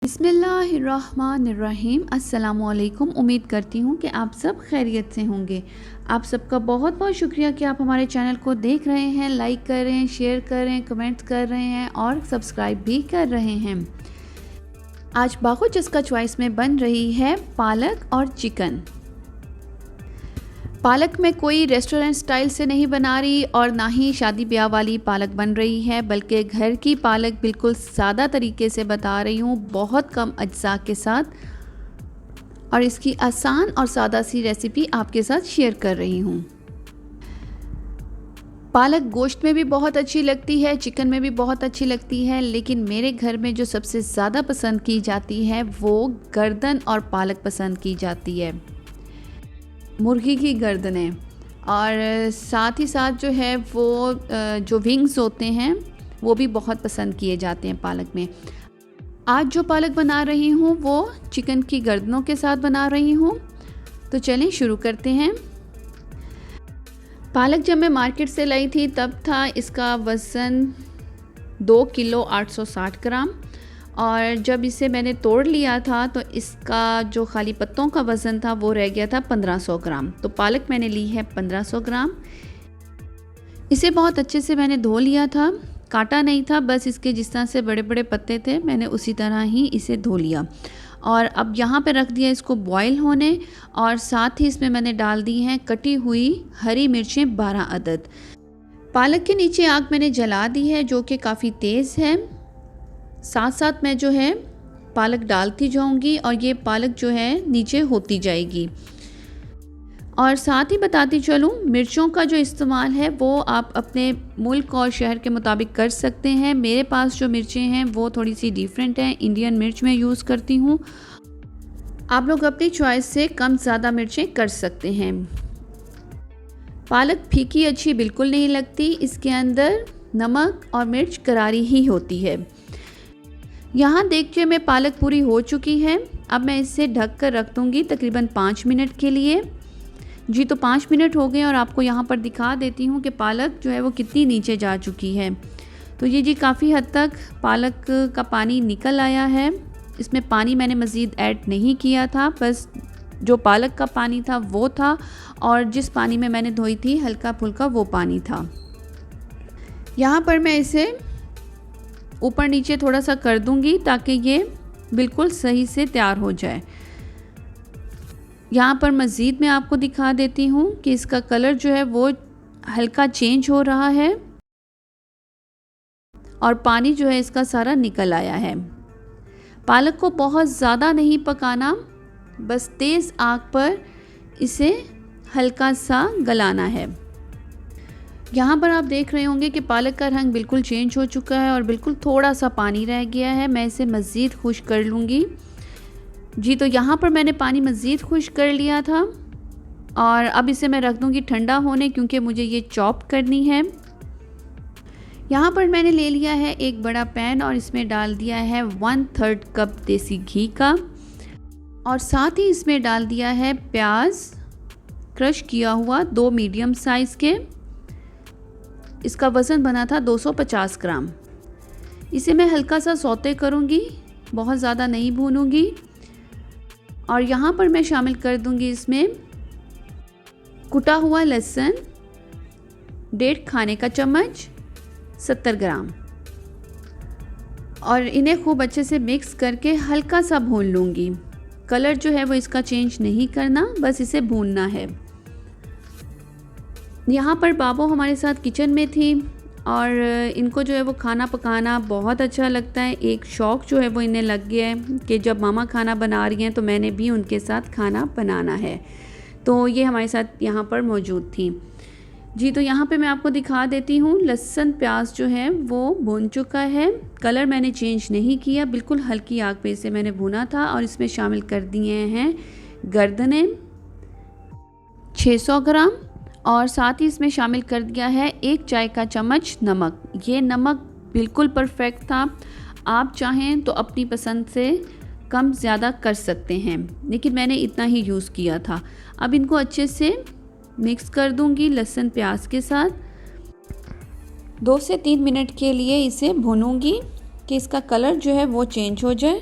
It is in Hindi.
बिस्मिल्लाहिर्रहमानिर्रहीम। अस्सलामुअलैकुम। उम्मीद करती हूँ कि आप सब खैरियत से होंगे। आप सबका बहुत बहुत शुक्रिया कि आप हमारे चैनल को देख रहे हैं, लाइक कर रहे हैं, शेयर कर रहे हैं, कमेंट्स कर रहे हैं और सब्सक्राइब भी कर रहे हैं। आज बाखु चस्का चॉइस में बन रही है पालक और चिकन। पालक में कोई रेस्टोरेंट स्टाइल से नहीं बना रही और ना ही शादी ब्याह वाली पालक बन रही है, बल्कि घर की पालक बिल्कुल सादा तरीके से बता रही हूँ, बहुत कम अज्जा के साथ, और इसकी आसान और सादा सी रेसिपी आपके साथ शेयर कर रही हूँ। पालक गोश्त में भी बहुत अच्छी लगती है, चिकन में भी बहुत अच्छी लगती है, लेकिन मेरे घर में जो सबसे ज़्यादा पसंद की जाती है वो गर्दन और पालक पसंद की जाती है, मुर्गी की गर्दनें। और साथ ही साथ जो है वो जो विंग्स होते हैं वो भी बहुत पसंद किए जाते हैं पालक में। आज जो पालक बना रही हूँ वो चिकन की गर्दनों के साथ बना रही हूँ, तो चलें शुरू करते हैं। पालक जब मैं मार्केट से लाई थी तब था इसका वज़न 2 किलो 860 ग्राम, और जब इसे मैंने तोड़ लिया था तो इसका जो खाली पत्तों का वज़न था वो रह गया था 1500 ग्राम। तो पालक मैंने ली है 1500 ग्राम। इसे बहुत अच्छे से मैंने धो लिया था, काटा नहीं था, बस इसके जिस तरह से बड़े बड़े पत्ते थे मैंने उसी तरह ही इसे धो लिया। और अब यहाँ पे रख दिया इसको बॉईल होने, और साथ ही इसमें मैंने डाल दी हैं कटी हुई हरी मिर्चें 12 अदद। पालक के नीचे आग मैंने जला दी है जो कि काफ़ी तेज़ है। साथ साथ मैं जो है पालक डालती जाऊंगी और ये पालक जो है नीचे होती जाएगी। और साथ ही बताती चलूँ, मिर्चों का जो इस्तेमाल है वो आप अपने मुल्क और शहर के मुताबिक कर सकते हैं। मेरे पास जो मिर्चें हैं वो थोड़ी सी डिफरेंट हैं, इंडियन मिर्च मैं यूज़ करती हूँ। आप लोग अपनी चॉइस से कम ज़्यादा मिर्चें कर सकते हैं। पालक फीकी अच्छी बिल्कुल नहीं लगती, इसके अंदर नमक और मिर्च करारी ही होती है। यहाँ देखिए मैं पालक पूरी हो चुकी है। अब मैं इसे ढक कर रख दूँगी तकरीबन 5 मिनट के लिए। जी तो 5 मिनट हो गए और आपको यहाँ पर दिखा देती हूँ कि पालक जो है वो कितनी नीचे जा चुकी है। तो ये जी काफ़ी हद तक पालक का पानी निकल आया है। इसमें पानी मैंने मज़ीद ऐड नहीं किया था, बस जो पालक का पानी था वो था, और जिस पानी में मैंने धोई थी हल्का फुल्का वो पानी था। यहाँ पर मैं इसे ऊपर नीचे थोड़ा सा कर दूंगी ताकि ये बिल्कुल सही से तैयार हो जाए। यहाँ पर मज़ीद मैं आपको दिखा देती हूँ कि इसका कलर जो है वो हल्का चेंज हो रहा है और पानी जो है इसका सारा निकल आया है। पालक को बहुत ज़्यादा नहीं पकाना, बस तेज़ आग पर इसे हल्का सा गलाना है। यहाँ पर आप देख रहे होंगे कि पालक का रंग बिल्कुल चेंज हो चुका है और बिल्कुल थोड़ा सा पानी रह गया है। मैं इसे मज़ीद खुश्क कर लूँगी। जी तो यहाँ पर मैंने पानी मज़ीद खुश्क कर लिया था और अब इसे मैं रख दूँगी ठंडा होने, क्योंकि मुझे ये चॉप करनी है। यहाँ पर मैंने ले लिया है एक बड़ा पैन और इसमें डाल दिया है 1/3 कप देसी घी का, और साथ ही इसमें डाल दिया है प्याज क्रश किया हुआ 2 मीडियम साइज़ के। इसका वज़न बना था 250 ग्राम। इसे मैं हल्का सा सौते करूँगी, बहुत ज़्यादा नहीं भूनूंगी। और यहाँ पर मैं शामिल कर दूँगी इसमें कुटा हुआ लहसुन 1.5 खाने का चम्मच 70 ग्राम, और इन्हें खूब अच्छे से मिक्स करके हल्का सा भून लूँगी। कलर जो है वो इसका चेंज नहीं करना, बस इसे भूनना है। यहाँ पर बाबू हमारे साथ किचन में थी और इनको जो है वो खाना पकाना बहुत अच्छा लगता है। एक शौक़ जो है वो इन्हें लग गया है कि जब मामा खाना बना रही हैं तो मैंने भी उनके साथ खाना बनाना है, तो ये हमारे साथ यहाँ पर मौजूद थी। जी तो यहाँ पे मैं आपको दिखा देती हूँ, लहसुन प्याज जो है वो भून चुका है। कलर मैंने चेंज नहीं किया, बिल्कुल हल्की आग पे इसे मैंने भुना था। और इसमें शामिल कर दिए हैं गर्दनें 600 ग्राम, और साथ ही इसमें शामिल कर दिया है 1 चाय का चम्मच नमक। ये नमक बिल्कुल परफेक्ट था, आप चाहें तो अपनी पसंद से कम ज़्यादा कर सकते हैं, लेकिन मैंने इतना ही यूज़ किया था। अब इनको अच्छे से मिक्स कर दूंगी लहसुन प्याज के साथ। 2 से 3 मिनट के लिए इसे भूनूंगी कि इसका कलर जो है वो चेंज हो जाए।